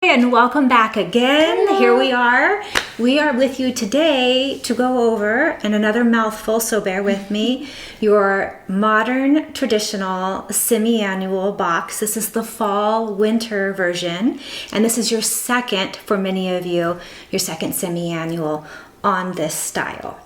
And welcome back again. Hello. Here we are. We are with you today to go over, and another mouthful, so bear with me, your modern traditional semi-annual box. This is the fall winter version, and this is your second, for many of you, your second semi-annual on this style.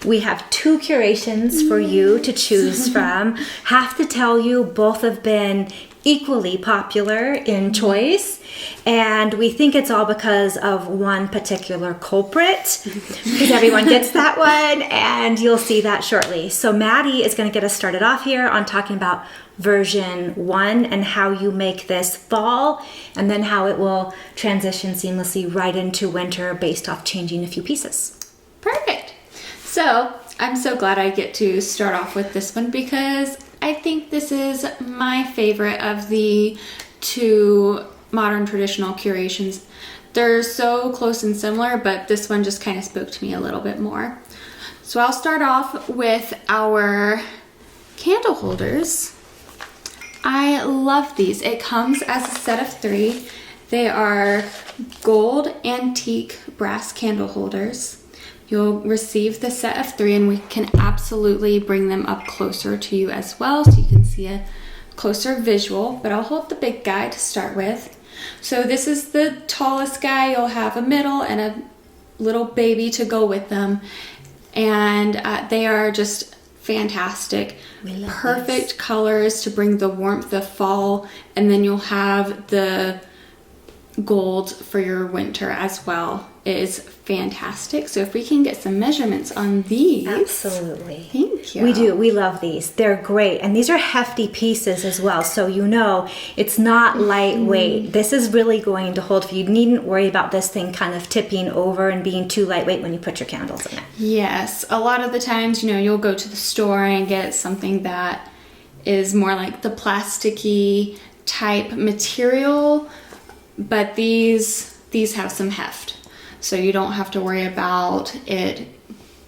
We have two curations for you to choose from. Have to tell you, both have been equally popular in choice, and we think it's all because of one particular culprit, because everyone gets that one, and you'll see that shortly. So Maddie is going to get us started off here on talking about version 1 and how you make this fall, and then how it will transition seamlessly right into winter based off changing a few pieces. Perfect. So I'm so glad I get to start off with this one because I think this is my favorite of the two modern traditional curations. They're so close and similar, but this one just kind of spoke to me a little bit more. So I'll start off with our candle holders. I love these. It comes as a set of 3. They are gold antique brass candle holders. You'll receive the set of 3, and we can absolutely bring them up closer to you as well so you can see a closer visual, but I'll hold the big guy to start with. So this is the tallest guy. You'll have a middle and a little baby to go with them, and they are just fantastic. Perfect colors to bring the warmth of fall, and then you'll have the gold for your winter as well. It is fantastic. So if we can get some measurements on these. Absolutely. Thank you. We do. We love these. They're great. And these are hefty pieces as well. So you know it's not lightweight. This is really going to hold for you. You needn't worry about this thing kind of tipping over and being too lightweight when you put your candles in it. Yes. A lot of the times, you'll go to the store and get something that is more like the plasticky type material, but these have some heft. So you don't have to worry about it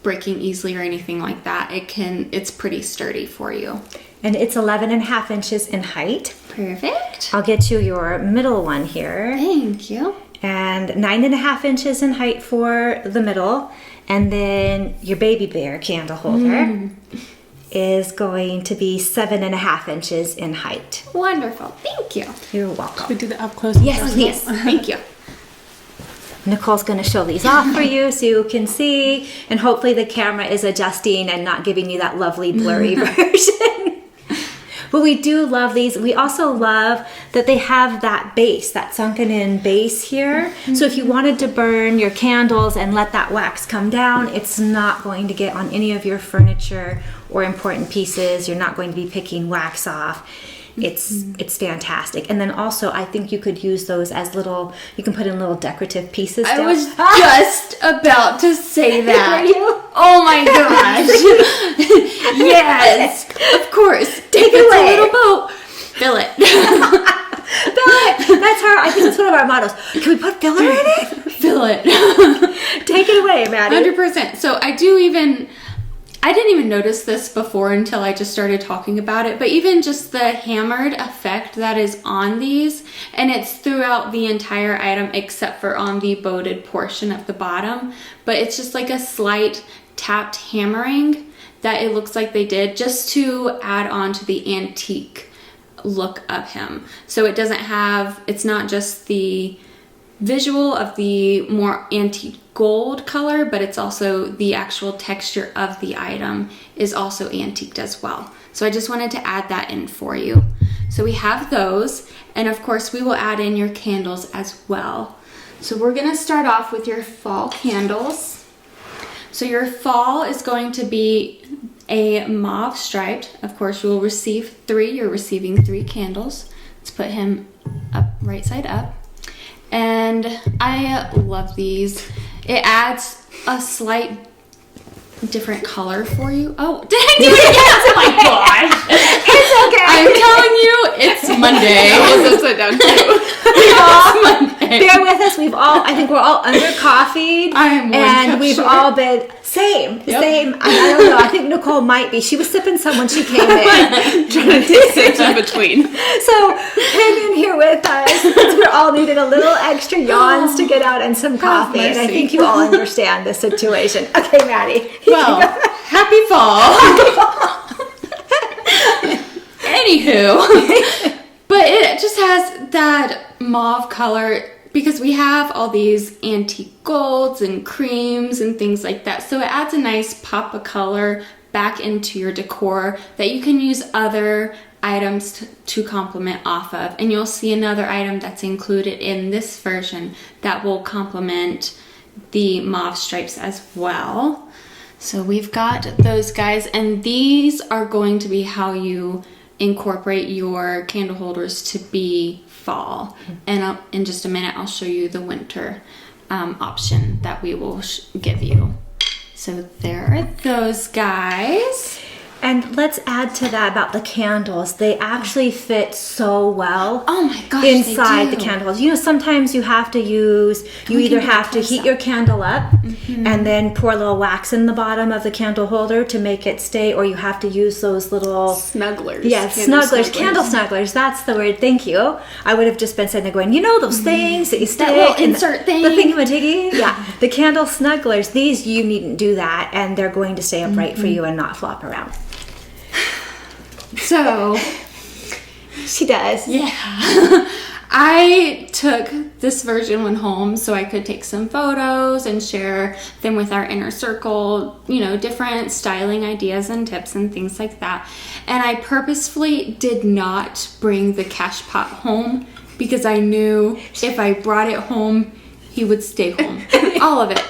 breaking easily or anything like that. It's pretty sturdy for you. And it's 11.5 inches in height. Perfect. I'll get you your middle one here. Thank you. And 9.5 inches in height for the middle. And then your baby bear candle holder is going to be 7.5 inches in height. Wonderful. Thank you. You're welcome. Should we do the up close? Yes, please. Thank you. Nicole's going to show these off for you so you can see, and hopefully the camera is adjusting and not giving you that lovely blurry version. But we do love these. We also love that they have that base, that sunken in base here. So if you wanted to burn your candles and let that wax come down, it's not going to get on any of your furniture or important pieces. You're not going to be picking wax off. It's fantastic. And then also I think you could use those as you can put in little decorative pieces. I was just about to say that. Were you? Oh my gosh. Yes, of course. Take it away. A little boat. Fill it. Fill it. That's I think it's one of our mottos. Can we put filler in it? Fill it. Take it away, Maddie. 100%. So I didn't even notice this before until I just started talking about it, but even just the hammered effect that is on these, and it's throughout the entire item except for on the boated portion of the bottom, but it's just like a slight tapped hammering that it looks like they did just to add on to the antique look of him. So it's not just the visual of the more antique gold color, but it's also the actual texture of the item is also antiqued as well. So I just wanted to add that in for you. So we have those, and of course we will add in your candles as well. So we're gonna start off with your fall candles. So your fall is going to be a mauve striped. Of course you will receive 3. You're receiving 3 candles. Let's put him up, right side up. And I love these. It adds a slight different color for you. Oh, did I do it again? Oh my gosh. It's okay. I'm telling you, it's Monday. I was upside down too. It's Monday. Bear with us. I think we're all under coffeed. I am one and cup we've short. all been same. I don't know. I think Nicole might be. She was sipping some when she came in. Trying to take sips in between. So hang in here with us. We all needed a little extra yawns to get out and some coffee. And I mercy. think you all understand the situation. Okay, Maddie. Well, happy fall. Anywho, but it just has that mauve color because we have all these antique golds and creams and things like that. So it adds a nice pop of color back into your decor that you can use other items to complement off of. And you'll see another item that's included in this version that will complement the mauve stripes as well. So we've got those guys, and these are going to be how you incorporate your candle holders to be fall. And in just a minute, I'll show you the winter option that we will give you. So there are those guys. And let's add to that about the candles. They actually fit so well Oh my gosh, inside they the do. candles. You know, sometimes you have to you either have to heat your candle up and then pour a little wax in the bottom of the candle holder to make it stay, or you have to use those little Snugglers. Yes, candle snugglers. That's the word. Thank you. I would have just been sitting there going, you know, those things that you stick. little in insert thing. The thingamajiggy. Yeah, the candle snugglers. These, you needn't do that, and they're going to stay upright for you and not flop around. So She does. yeah, I took this version one home so I could take some photos and share them with our inner circle, you know, different styling ideas and tips and things like that. And I purposefully did not bring the cash pot home because I knew if I brought it home, he would stay home. All of it.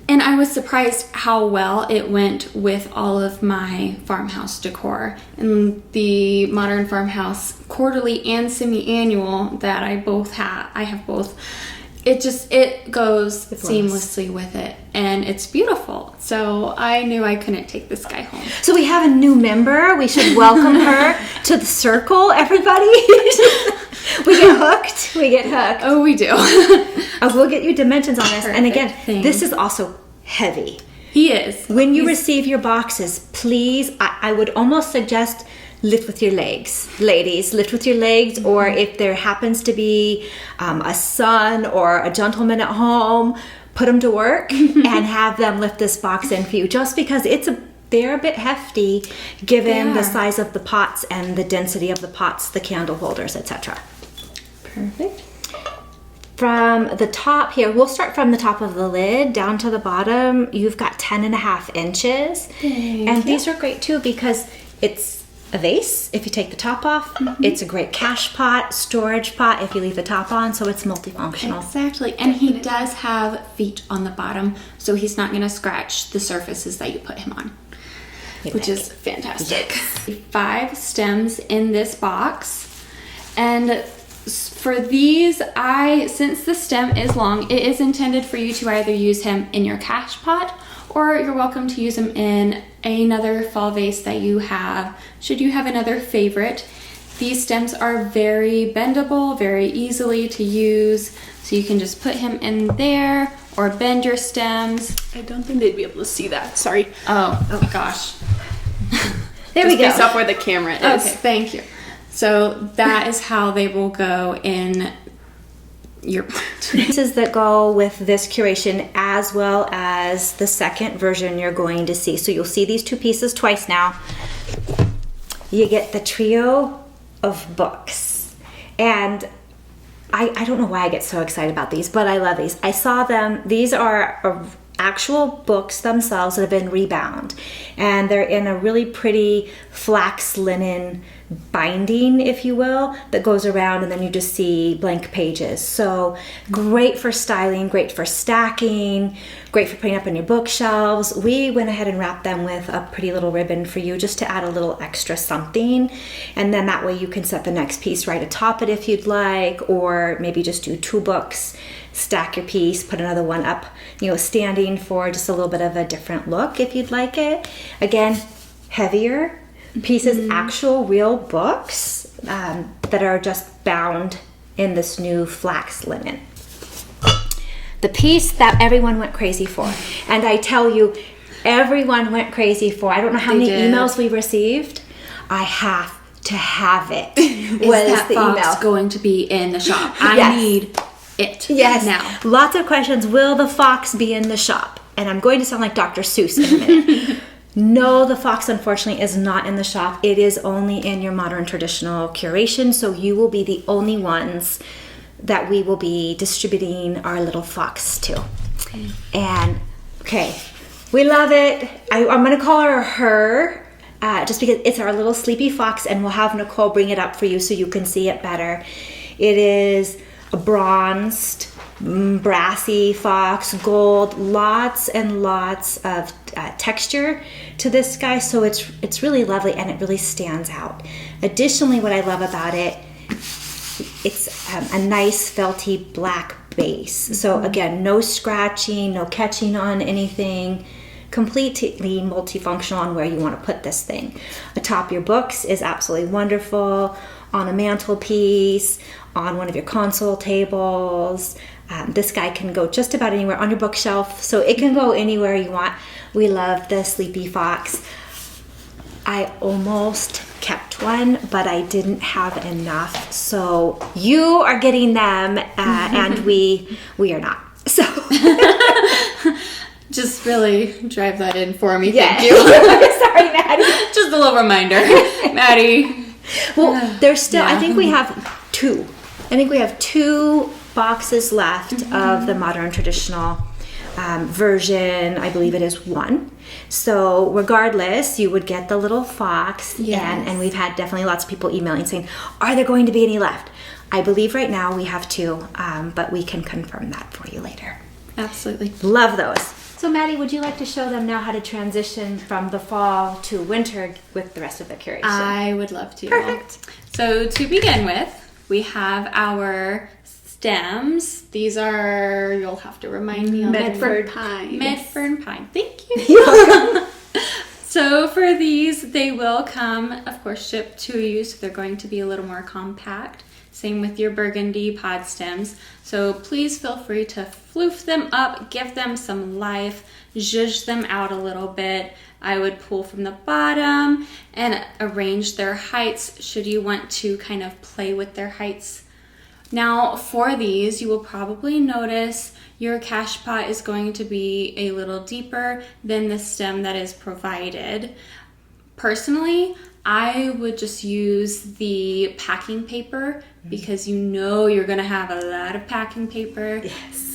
And I was surprised how well it went with all of my farmhouse decor. And the Modern Farmhouse quarterly and semi-annual that I have both. It goes seamlessly with it, and it's beautiful. So I knew I couldn't take this guy home. So we have a new member. We should welcome her to the circle, everybody. We get hooked. Oh, we do. We'll get you dimensions on this. And again, Perfect, thanks. this is also heavy. He is. When you receive your boxes, please, I would almost suggest lift with your legs. Ladies, lift with your legs, or if there happens to be a son or a gentleman at home, put them to work and have them lift this box in for you, just because they're a bit hefty given the size of the pots and the density of the pots, the candle holders, etc. Perfect. From the top here, we'll start from the top of the lid down to the bottom. You've got 10.5 inches. And these are great too because it's a vase if you take the top off. It's a great cash pot, storage pot if you leave the top on, so it's multifunctional. Exactly. And he does have feet on the bottom, so he's not going to scratch the surfaces that you put him on, which is fantastic. 5 stems in this box. And for these, since the stem is long, it is intended for you to either use him in your cash pot, or you're welcome to use him in another fall vase that you have, should you have another favorite. These stems are very bendable, very easily to use, so you can just put him in there or bend your stems. I don't think they'd be able to see that. Sorry. Oh gosh. There we Just based go. off where the camera is. Okay, thank you. So that is how they will go in your pot. Pieces that go with this curation, as well as the second version you're going to see. So you'll see these 2 pieces twice now. You get the trio of books. And I don't know why I get so excited about these, but I love these. I saw them. These are actual books themselves that have been rebound. And they're in a really pretty flax linen binding, if you will, that goes around, and then you just see blank pages. So great for styling, great for stacking, great for putting up on your bookshelves. We went ahead and wrapped them with a pretty little ribbon for you just to add a little extra something. And then that way you can set the next piece right atop it if you'd like, or maybe just do 2 books, stack your piece, put another one up, standing for just a little bit of a different look if you'd like it. Again, heavier pieces, actual real books that are just bound in this new flax linen. The piece that everyone went crazy for, and I tell you, everyone went crazy for, I don't know how many emails we received. I have to have it. Is that fox going to be in the shop? I need it now. Lots of questions. Will the fox be in the shop? And I'm going to sound like Dr. Seuss in a minute. No, the fox unfortunately is not in the shop. It is only in your modern traditional curation, so you will be the only ones that we will be distributing our little fox to. And we love it. I'm going to call her just because it's our little sleepy fox, and we'll have Nicole bring it up for you so you can see it better. It is a bronzed, brassy fox, gold, lots and lots of texture to this guy, so it's really lovely and it really stands out. Additionally, what I love about it, it's a nice felty black base. So again, no scratching, no catching on anything. Completely multifunctional on where you want to put this thing. Atop your books is absolutely wonderful. On a mantelpiece, on one of your console tables. This guy can go just about anywhere on your bookshelf, so it can go anywhere you want. We love the Sleepy Fox. I almost kept one, but I didn't have enough. So you are getting them, and we are not. So just really drive that in for me. Yes. Thank you. Sorry, Maddie. Just a little reminder, Maddie. Well, there's still. I think we have two. I think we have 2 boxes left of the modern traditional version. I believe it is 1. So regardless, you would get the little fox. Yes. And we've had definitely lots of people emailing saying, are there going to be any left? I believe right now we have 2, but we can confirm that for you later. Absolutely. Love those. So Maddie, would you like to show them now how to transition from the fall to winter with the rest of the curation? I would love to. Perfect. So to begin with, we have our stems. These are, you'll have to remind me on Medford pine. Medford pine. Thank you. So for these, they will come, of course, shipped to you, so they're going to be a little more compact. Same with your burgundy pod stems. So please feel free to floof them up, give them some life, zhuzh them out a little bit. I would pull from the bottom and arrange their heights should you want to kind of play with their heights. Now for these, you will probably notice your cache pot is going to be a little deeper than the stem that is provided. Personally, I would just use the packing paper because you know you're going to have a lot of packing paper,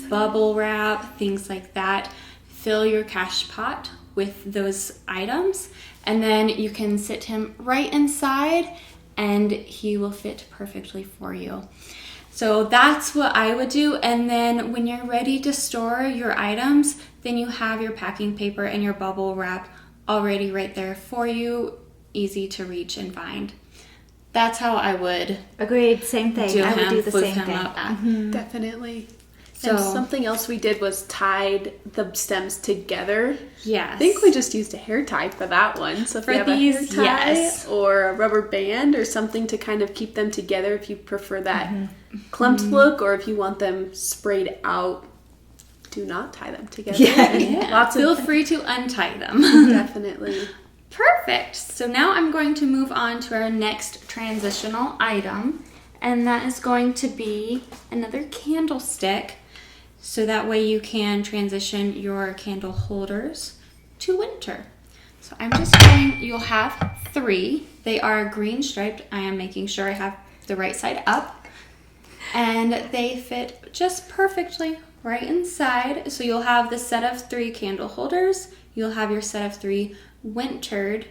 bubble wrap, things like that. Fill your cache pot with those items, and then you can sit him right inside and he will fit perfectly for you. So that's what I would do. And then when you're ready to store your items, then you have your packing paper and your bubble wrap already right there for you, easy to reach and find. That's how I would. Agreed. Same thing. I would do the same thing. Definitely. So And something else we did was tied the stems together. yes, I think we just used a hair tie for that one. So if For you have these, a hair tie yes. or a rubber band or something to kind of keep them together if you prefer that clumped look, or if you want them sprayed out, do not tie them together. yeah. Lots Feel of free to untie them. definitely. Perfect. So now I'm going to move on to our next transitional item, and that is going to be another candlestick. So that way you can transition your candle holders to winter. So I'm just going, you'll have 3. They are green striped. I am making sure I have the right side up. And they fit just perfectly right inside. So you'll have the set of 3 candle holders. You'll have your set of 3 wintered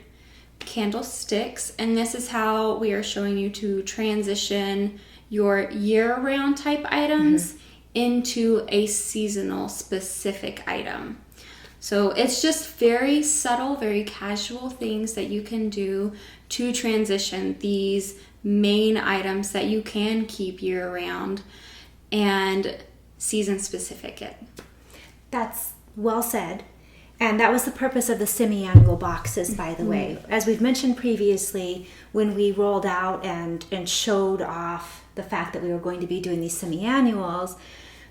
candlesticks. And this is how we are showing you to transition your year-round type items into a seasonal specific item. So it's just very subtle, very casual things that you can do to transition these main items that you can keep year round and season specific it. That's well said. And that was the purpose of the semi-annual boxes, by the way. As we've mentioned previously, when we rolled out and showed off the fact that we were going to be doing these semi-annuals,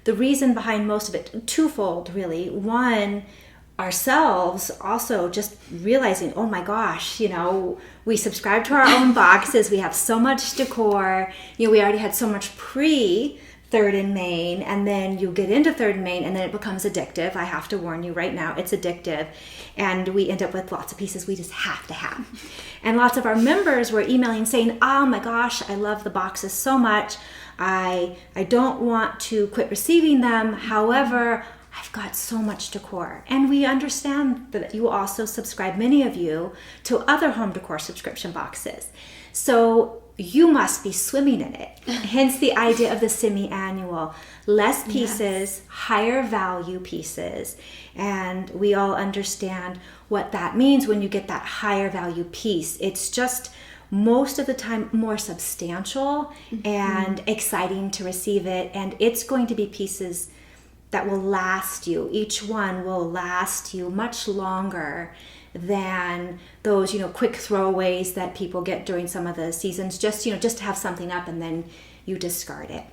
the reason behind most of it, twofold really. One, ourselves also just realizing, oh my gosh, we subscribe to our own boxes. We have so much decor. We already had so much Third and Main, and then you get into Third and Main, and then it becomes addictive. I have to warn you right now, it's addictive. And we end up with lots of pieces we just have to have. And lots of our members were emailing saying, oh my gosh, I love the boxes so much. I don't want to quit receiving them. However, I've got so much decor. And we understand that you also subscribe, many of you, to other home decor subscription boxes. So you must be swimming in it. Hence the idea of the semi-annual. Less pieces, higher value pieces. And we all understand what that means when you get that higher value piece. It's just most of the time more substantial and exciting to receive it. And it's going to be pieces that will last you. Each one will last you much longer than those, quick throwaways that people get during some of the seasons, just to have something up and then you discard it.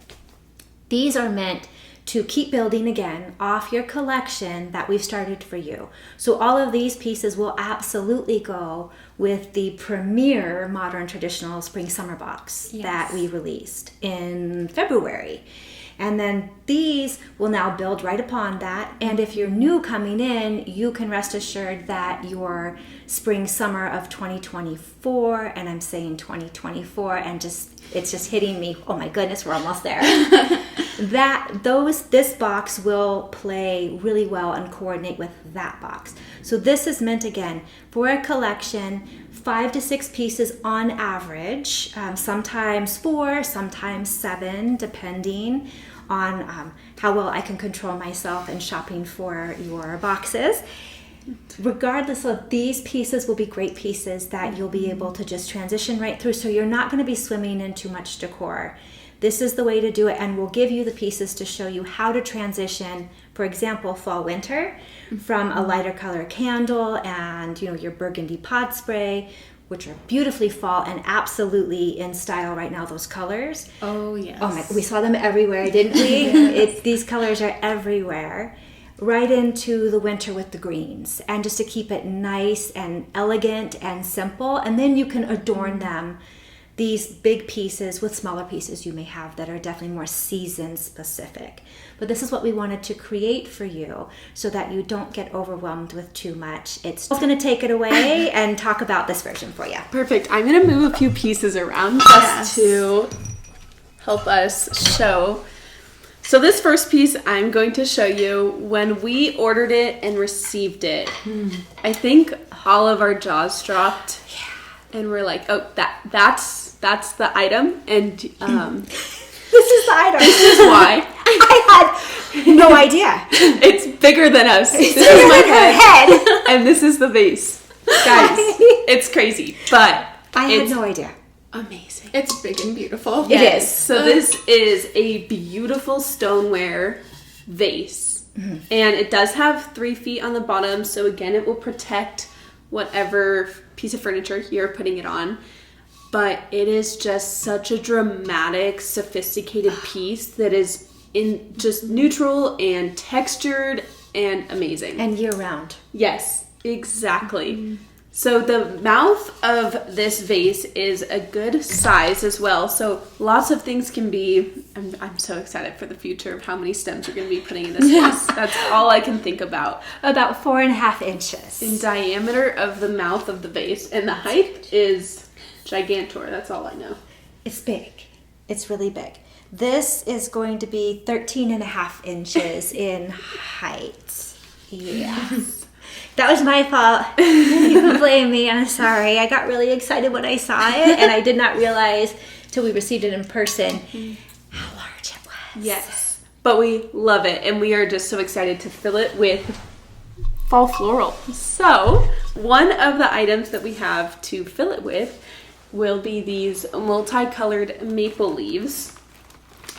These are meant to keep building again off your collection that we've started for you. So all of these pieces will absolutely go with the premier modern traditional spring summer box that we released in February. And then these will now build right upon that. And if you're new coming in, you can rest assured that your spring summer of 2024, and I'm saying 2024, and it's just hitting me. Oh my goodness, we're almost there. This box will play really well and coordinate with that box. So this is meant again for a collection, 5 to 6 pieces on average, sometimes 4, sometimes 7, depending on how well I can control myself in shopping for your boxes. Regardless of, these pieces will be great pieces that you'll be able to just transition right through, so you're not going to be swimming in too much decor. This is the way to do it, and we'll give you the pieces to show you how to transition, for example, fall winter, from a lighter color candle and your burgundy pod spray, which are beautifully fall and absolutely in style right now, those colors. Oh, yes. Oh my, we saw them everywhere, didn't we? Yes. These colors are everywhere. Right into the winter with the greens, and just to keep it nice and elegant and simple. And then you can adorn them, these big pieces, with smaller pieces you may have that are definitely more season specific. But this is what we wanted to create for you so that you don't get overwhelmed with too much. It's going to take it away and talk about this version for you. Perfect. I'm going to move a few pieces around just to help us show. So this first piece I'm going to show you, when we ordered it and received it, I think all of our jaws dropped. And we're like, oh, that's the item. And this is the item. This is why. I had no idea. It's bigger than us. It's this is my head. And this is the vase. Guys, it's crazy. But I had no idea. Amazing. It's big and beautiful. It is. So this is a beautiful stoneware vase. And it does have 3 feet on the bottom. So again, it will protect whatever piece of furniture you're putting it on. But it is just such a dramatic, sophisticated piece that is in just neutral and textured and amazing. And year round. Yes, exactly. So the mouth of this vase is a good size as well. So lots of things can be, I'm so excited for the future of how many stems we're going to be putting in this vase. That's all I can think about. About 4.5 inches. In diameter of the mouth of the vase. And the height is gigantor. That's all I know. It's big. It's really big. This is going to be 13.5 inches in height. Yes. That was my fault. You can blame me. I'm sorry. I got really excited when I saw it, and I did not realize till we received it in person how large it was. Yes. But we love it, and we are just so excited to fill it with fall floral. So one of the items that we have to fill it with will be these multicolored maple leaves.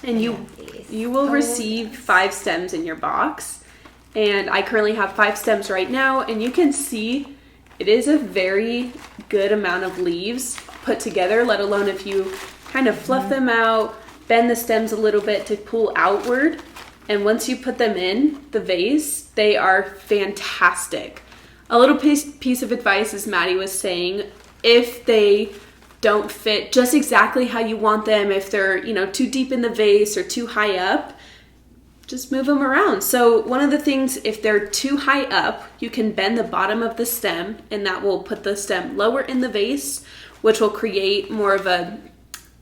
And you will receive 5 stems in your box. And I currently have 5 stems right now, and you can see it is a very good amount of leaves put together, let alone if you kind of fluff them out, bend the stems a little bit to pull outward. And once you put them in the vase, they are fantastic. A little piece of advice, as Maddie was saying, if they don't fit just exactly how you want them, if they're, too deep in the vase or too high up, just move them around. So one of the things, if they're too high up, you can bend the bottom of the stem, and that will put the stem lower in the vase, which will create more of a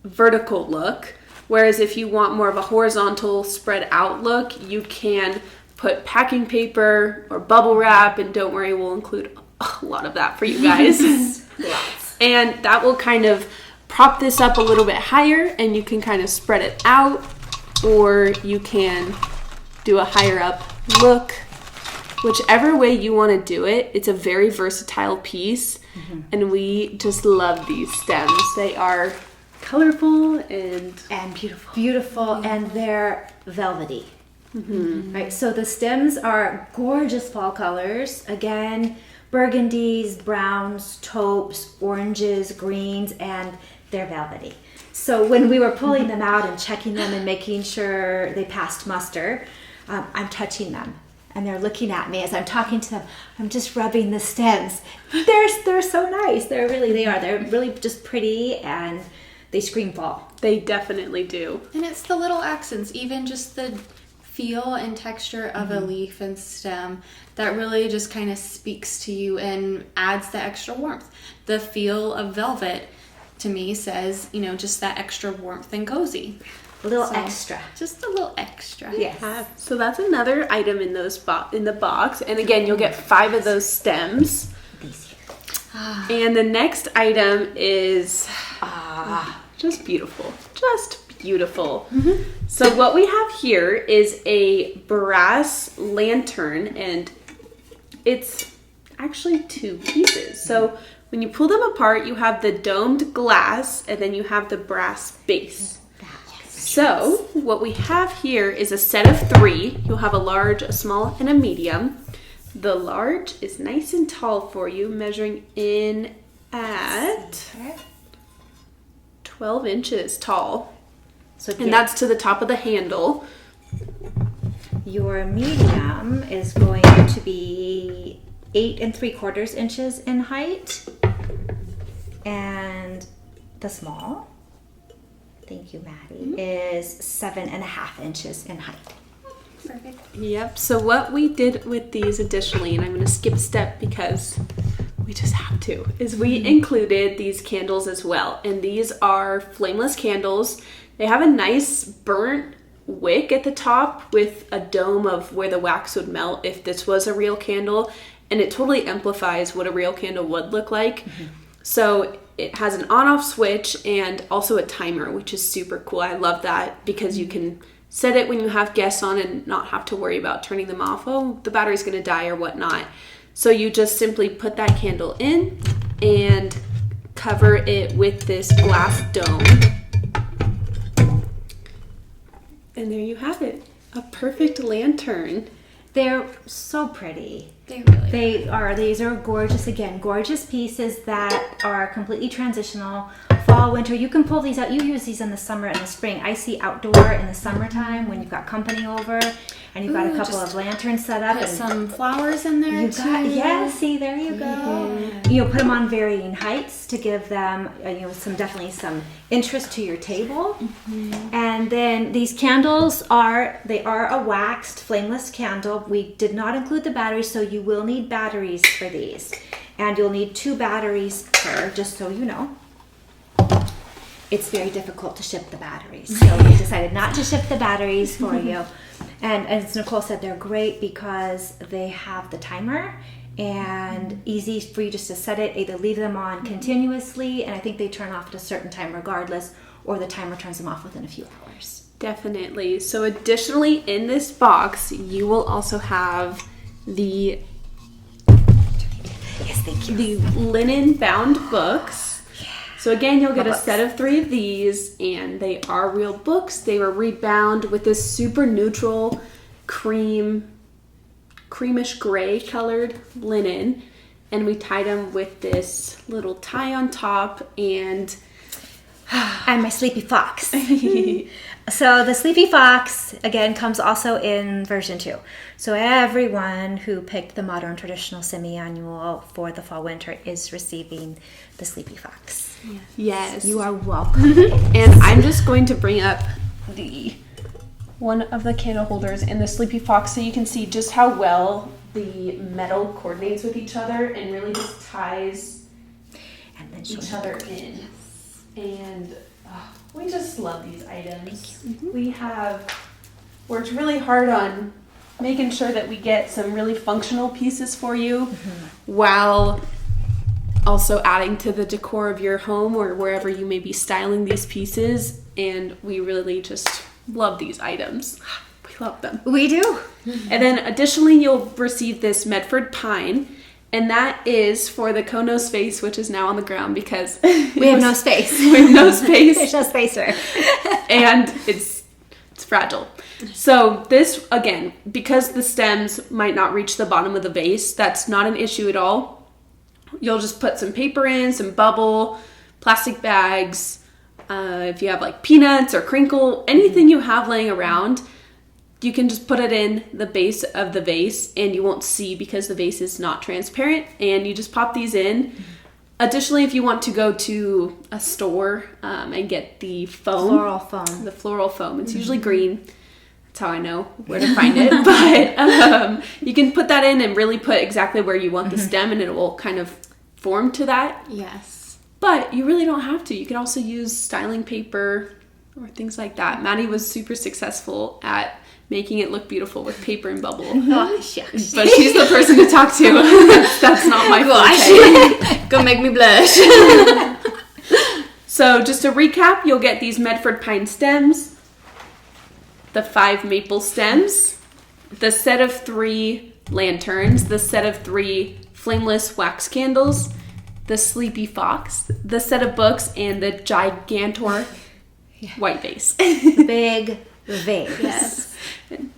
vertical look. Whereas if you want more of a horizontal spread out look, you can put packing paper or bubble wrap, and don't worry, we'll include a lot of that for you guys. And that will kind of prop this up a little bit higher, and you can kind of spread it out, or you can do a higher up look. Whichever way you want to do it, it's a very versatile piece, and we just love these stems. They are colorful and beautiful, and they're velvety. Right, so the stems are gorgeous fall colors. Again, burgundies, browns, taupes, oranges, greens, and they're velvety. So when we were pulling them out and checking them and making sure they passed muster, I'm touching them, and they're looking at me as I'm talking to them. I'm just rubbing the stems. They're so nice. They're really just pretty, and they scream fall. They definitely do. And it's the little accents, even just the feel and texture of a leaf and stem that really just kind of speaks to you and adds the extra warmth. The feel of velvet to me says, just that extra warmth and cozy. A little extra. Just a little extra. Yes. So that's another item in the box. And again, you'll get 5 of those stems. These here. And the next item is just beautiful. Just beautiful. So what we have here is a brass lantern, and it's actually 2 pieces. So when you pull them apart, you have the domed glass, and then you have the brass base. So what we have here is a set of 3. You'll have a large, a small, and a medium. The large is nice and tall for you, measuring in at 12 inches tall. And that's to the top of the handle. Your medium is going to be 8 3/4 inches in height, and the small, thank you, Maddie, is 7.5 inches in height. Perfect. Yep. So what we did with these additionally, and I'm going to skip a step because we just have to, is we included these candles as well. And these are flameless candles. They have a nice burnt wick at the top with a dome of where the wax would melt if this was a real candle. And it totally amplifies what a real candle would look like. So it has an on-off switch and also a timer, which is super cool. I love that because you can set it when you have guests on and not have to worry about turning them off. Oh, the battery's going to die or whatnot. So you just simply put that candle in and cover it with this glass dome. And there you have it. A perfect lantern. They're so pretty. They are. These are gorgeous. Again, gorgeous pieces that are completely transitional. Fall, winter. You can pull these out. You use these in the summer and the spring. I see outdoor in the summertime when you've got company over and you've got a couple of lanterns set up. Put and some flowers in there you too. See, there you go. Put them on varying heights to give them, definitely some interest to your table. And then these candles are a waxed flameless candle. We did not include the batteries, so you will need batteries for these. And you'll need 2 batteries per, just so you know. It's very difficult to ship the batteries, so we decided not to ship the batteries for you. And as Nicole said, they're great because they have the timer and easy for you just to set it, either leave them on continuously, and I think they turn off at a certain time regardless, or the timer turns them off within a few hours. Definitely. So additionally in this box, you will also have the linen bound books. So again, you'll get a set of 3 of these, and they are real books. They were rebound with this super neutral cream creamish gray colored linen, and we tied them with this little tie on top and my Sleepy Fox. So the Sleepy Fox, again, comes also in version 2. So everyone who picked the modern traditional semi-annual for the fall winter is receiving the Sleepy Fox. Yes. You are welcome. And I'm just going to bring up one of the candle holders in the Sleepy Fox so you can see just how well the metal coordinates with each other and really just ties And then each other in. And we just love these items. We have worked really hard on making sure that we get some really functional pieces for you while also adding to the decor of your home or wherever you may be styling these pieces. And we really just love these items. We love them. We do. And then additionally, you'll receive this Medford pine. And that is for the Kono space, which is now on the ground because We have no space. we have no space. There's no space here. And it's fragile. So this, again, because the stems might not reach the bottom of the vase, that's not an issue at all. You'll just put some paper in, some bubble, plastic bags. If you have like peanuts or crinkle, anything you have laying around, you can just put it in the base of the vase and you won't see because the vase is not transparent, and you just pop these in. Additionally, if you want to go to a store and get the foam, the floral foam, it's usually green. That's how I know where to find it. But you can put that in and really put exactly where you want the stem, and it will kind of form to that. Yes. But you really don't have to. You can also use styling paper or things like that. Maddie was super successful at making it look beautiful with paper and bubble. Oh, shucks. But she's the person to talk to. That's not my forte. Gonna make me blush. So just to recap, you'll get these Medford pine stems, the 5 maple stems, the set of 3 lanterns, the set of 3 flameless wax candles, the Sleepy Fox, the set of books, and the gigantor white vase. The big vase. Yes.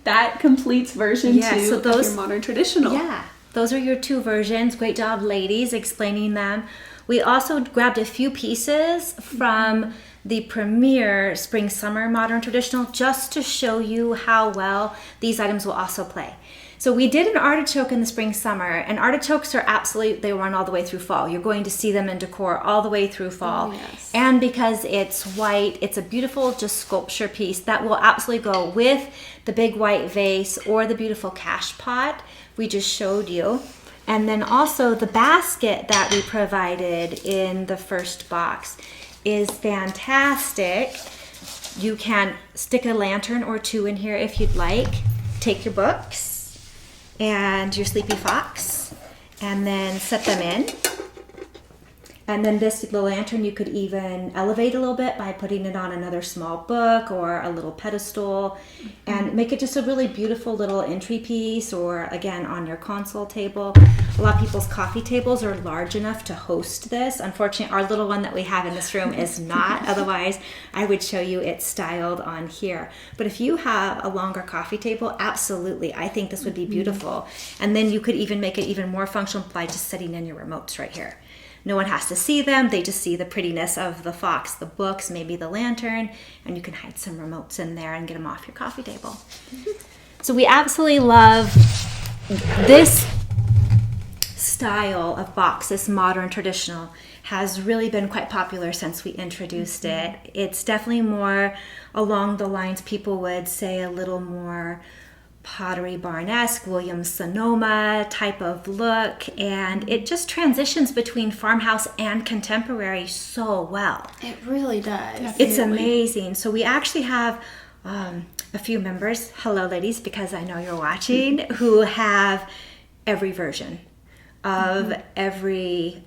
That completes version 2 so of those- your modern traditional. Yeah, those are your 2 versions. Great job, ladies, explaining them. We also grabbed a few pieces from the premier spring summer modern traditional just to show you how well these items will also play. So we did an artichoke in the spring summer, and artichokes are absolutely, they run all the way through fall. You're going to see them in decor all the way through fall. Oh, yes. And because it's white, it's a beautiful just sculpture piece that will absolutely go with the big white vase or the beautiful cash pot we just showed you. And then also the basket that we provided in the first box is fantastic. You can stick a lantern or 2 in here if you'd like. Take your books and your Sleepy Fox and then set them in. And then the lantern you could even elevate a little bit by putting it on another small book or a little pedestal and make it just a really beautiful little entry piece, or again on your console table. A lot of people's coffee tables are large enough to host this. Unfortunately, our little one that we have in this room is not. Otherwise, I would show you it styled on here. But if you have a longer coffee table, absolutely, I think this would be beautiful. And then you could even make it even more functional by just setting in your remotes right here. No one has to see them. They just see the prettiness of the fox, the books, maybe the lantern, and you can hide some remotes in there and get them off your coffee table. So we absolutely love this style of box. This modern traditional has really been quite popular since we introduced it. It's definitely more along the lines people would say a little more Pottery Barn-esque, Williams Sonoma type of look, and it just transitions between farmhouse and contemporary so well. It really does. It's amazing. So we actually have a few members, hello ladies, because I know you're watching, who have every version of every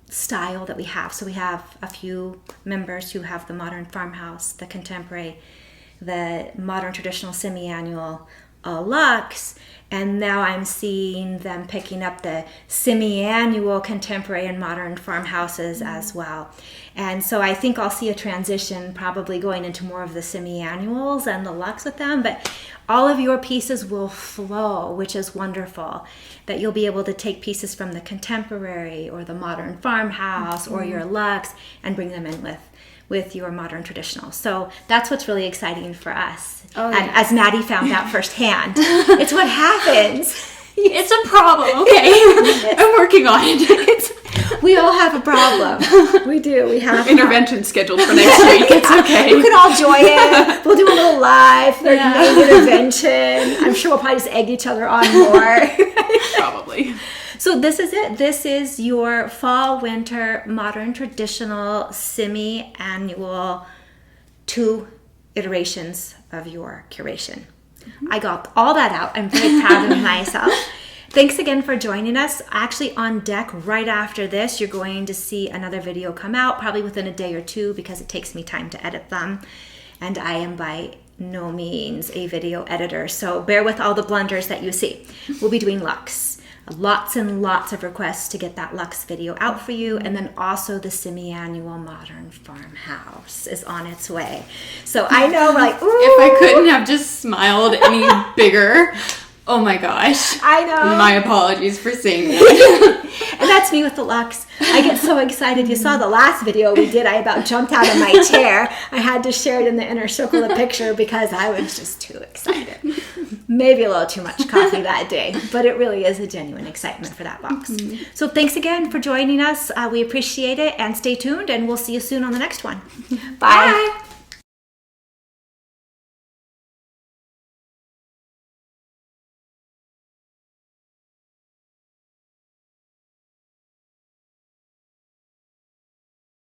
style that we have. So we have a few members who have the modern farmhouse, the contemporary, the modern traditional semi-annual, a luxe. And now I'm seeing them picking up the semi-annual contemporary and modern farmhouses as well. And so I think I'll see a transition probably going into more of the semi-annuals and the luxe with them. But all of your pieces will flow, which is wonderful. That you'll be able to take pieces from the contemporary or the modern farmhouse or your luxe and bring them in with your modern traditional. So that's what's really exciting for us. Oh, And yeah. as Maddie found out firsthand, it's what happens. It's a problem, okay? I'm working on it. We all have a problem. We do. We have Intervention scheduled for next week. It's okay. You can all join it. We'll do a little live Yeah. intervention. I'm sure we'll probably just egg each other on more. Probably. So this is it. This is your fall, winter, modern, traditional, semi-annual 2 iterations of your curation. I got all that out. I'm very proud of myself. Thanks again for joining us. Actually, on deck right after this, you're going to see another video come out, probably within a day or 2, because it takes me time to edit them. And I am by no means a video editor, so bear with all the blunders that you see. We'll be doing luxe. Lots and lots of requests to get that luxe video out for you, and then also the semi-annual modern farmhouse is on its way. So I know we're like, ooh. If I couldn't have just smiled any bigger, oh my gosh. I know. My apologies for saying that. And that's me with the luxe. I get so excited. You saw the last video we did. I about jumped out of my chair. I had to share it in the inner circle of the picture because I was just too excited. Maybe a little too much coffee that day, but it really is a genuine excitement for that box. So thanks again for joining us. We appreciate it, and stay tuned, and we'll see you soon on the next one. Bye. Bye.